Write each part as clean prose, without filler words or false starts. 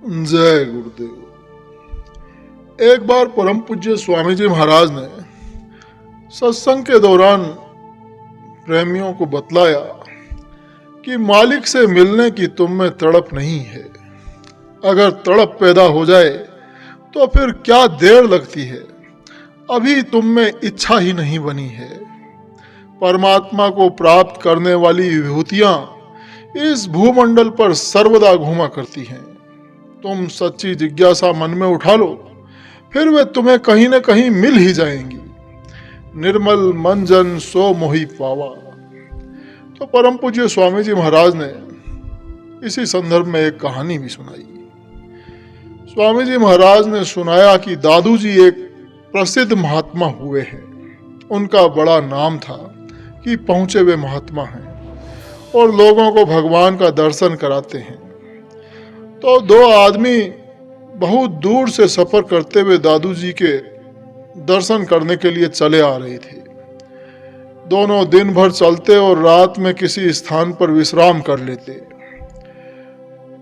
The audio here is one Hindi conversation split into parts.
जय गुरुदेव। एक बार परम पूज्य स्वामी जी महाराज ने सत्संग के दौरान प्रेमियों को बतलाया कि मालिक से मिलने की तुम में तड़प नहीं है। अगर तड़प पैदा हो जाए तो फिर क्या देर लगती है, अभी तुम में इच्छा ही नहीं बनी है। परमात्मा को प्राप्त करने वाली विभूतियां इस भूमंडल पर सर्वदा घूमा करती हैं। तुम सच्ची जिज्ञासा मन में उठा लो, फिर वे तुम्हें कहीं न कहीं मिल ही जाएंगी। निर्मल मन जन सो मोहि पावा। तो परम पूज्य स्वामी जी महाराज ने इसी संदर्भ में एक कहानी भी सुनाई। स्वामी जी महाराज ने सुनाया कि दादू जी एक प्रसिद्ध महात्मा हुए हैं। उनका बड़ा नाम था कि पहुंचे हुए महात्मा हैं और लोगों को भगवान का दर्शन कराते हैं। तो दो आदमी बहुत दूर से सफर करते हुए दादू जी के दर्शन करने के लिए चले आ रहे थे। दोनों दिन भर चलते और रात में किसी स्थान पर विश्राम कर लेते।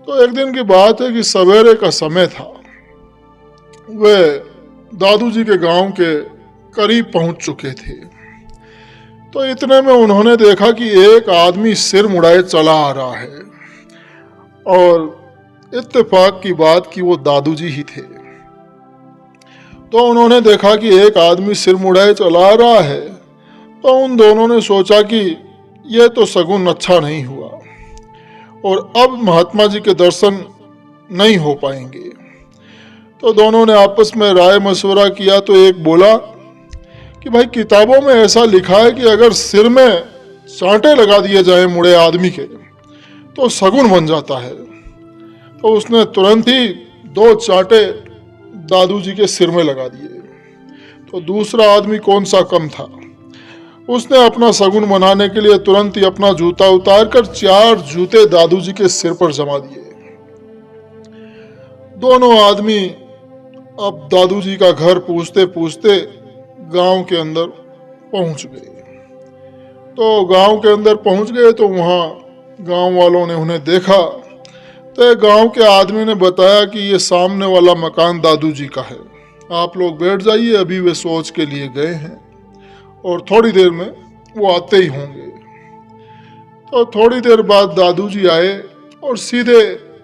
तो एक दिन की बात है कि सवेरे का समय था। वे दादू जी के गांव के करीब पहुंच चुके थे। तो इतने में उन्होंने देखा कि एक आदमी सिर मुड़ाए चला आ रहा है और इत्तेफाक की बात कि वो दादू जी ही थे। तो उन्होंने देखा कि एक आदमी सिर मुड़ाए चला रहा है। तो उन दोनों ने सोचा कि यह तो सगुन अच्छा नहीं हुआ और अब महात्मा जी के दर्शन नहीं हो पाएंगे। तो दोनों ने आपस में राय मशवरा किया। तो एक बोला कि भाई, किताबों में ऐसा लिखा है कि अगर सिर में चांटे लगा दिए जाए मुड़े आदमी के तो सगुन बन जाता है। तो उसने तुरंत ही 2 चांटे दादू जी के सिर में लगा दिए। तो दूसरा आदमी कौन सा कम था, उसने अपना सगुन मनाने के लिए तुरंत ही अपना जूता उतार कर 4 जूते दादू जी के सिर पर जमा दिए। दोनों आदमी अब दादू जी का घर पूछते पूछते गांव के अंदर पहुंच गए। तो गांव के अंदर पहुंच गए तो वहां गांव वालों ने उन्हें देखा। तो गांव के आदमी ने बताया कि ये सामने वाला मकान दादू जी का है, आप लोग बैठ जाइए, अभी वे सोच के लिए गए हैं और थोड़ी देर में वो आते ही होंगे। तो थोड़ी देर बाद दादू जी आए और सीधे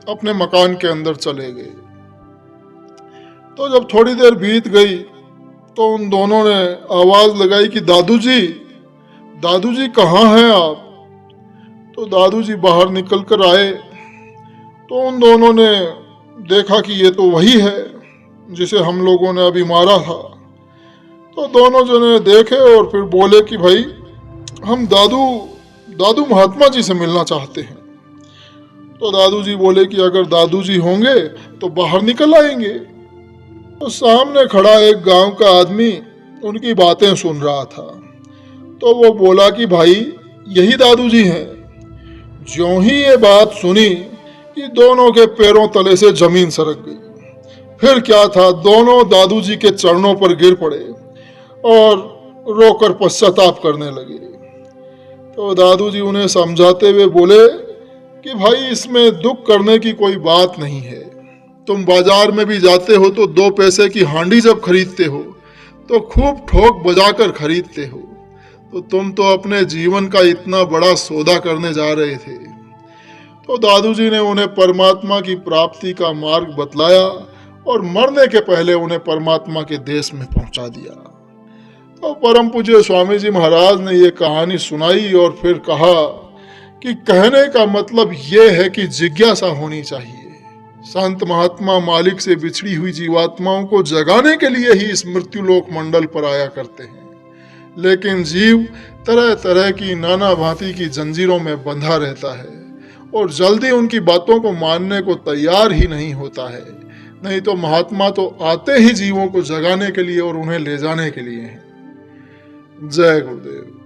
अपने मकान के अंदर चले गए। तो जब थोड़ी देर बीत गई तो उन दोनों ने आवाज लगाई कि दादू जी कहाँ हैं आप। तो दादू जी बाहर निकल कर आए। तो उन दोनों ने देखा कि ये तो वही है जिसे हम लोगों ने अभी मारा था। तो दोनों जने देखे और फिर बोले कि भाई, हम दादू महात्मा जी से मिलना चाहते हैं। तो दादू जी बोले कि अगर दादू जी होंगे तो बाहर निकल आएंगे। तो सामने खड़ा एक गांव का आदमी उनकी बातें सुन रहा था। तो वो बोला कि भाई, यही दादू जी हैं। ज्यों ही ये बात सुनी कि दोनों के पैरों तले से जमीन सरक गई। फिर क्या था, दोनों दादू जी के चरणों पर गिर पड़े और रोकर पश्चाताप करने लगे। तो दादू जी उन्हें समझाते हुए बोले कि भाई, इसमें दुख करने की कोई बात नहीं है। तुम बाजार में भी जाते हो तो 2 पैसे की हांडी जब खरीदते हो तो खूब ठोक बजाकर खरीदते हो। तो तुम तो अपने जीवन का इतना बड़ा सौदा करने जा रहे थे। तो दादू जी ने उन्हें परमात्मा की प्राप्ति का मार्ग बतलाया और मरने के पहले उन्हें परमात्मा के देश में पहुंचा दिया। तो परम पूज्य स्वामी जी महाराज ने ये कहानी सुनाई और फिर कहा कि कहने का मतलब ये है कि जिज्ञासा होनी चाहिए। संत महात्मा मालिक से बिछड़ी हुई जीवात्माओं को जगाने के लिए ही इस मृत्युलोक मंडल पर आया करते हैं, लेकिन जीव तरह तरह की नाना भांति की जंजीरों में बंधा रहता है और जल्दी उनकी बातों को मानने को तैयार ही नहीं होता है। नहीं तो महात्मा तो आते ही जीवों को जगाने के लिए और उन्हें ले जाने के लिए हैं। जय गुरुदेव।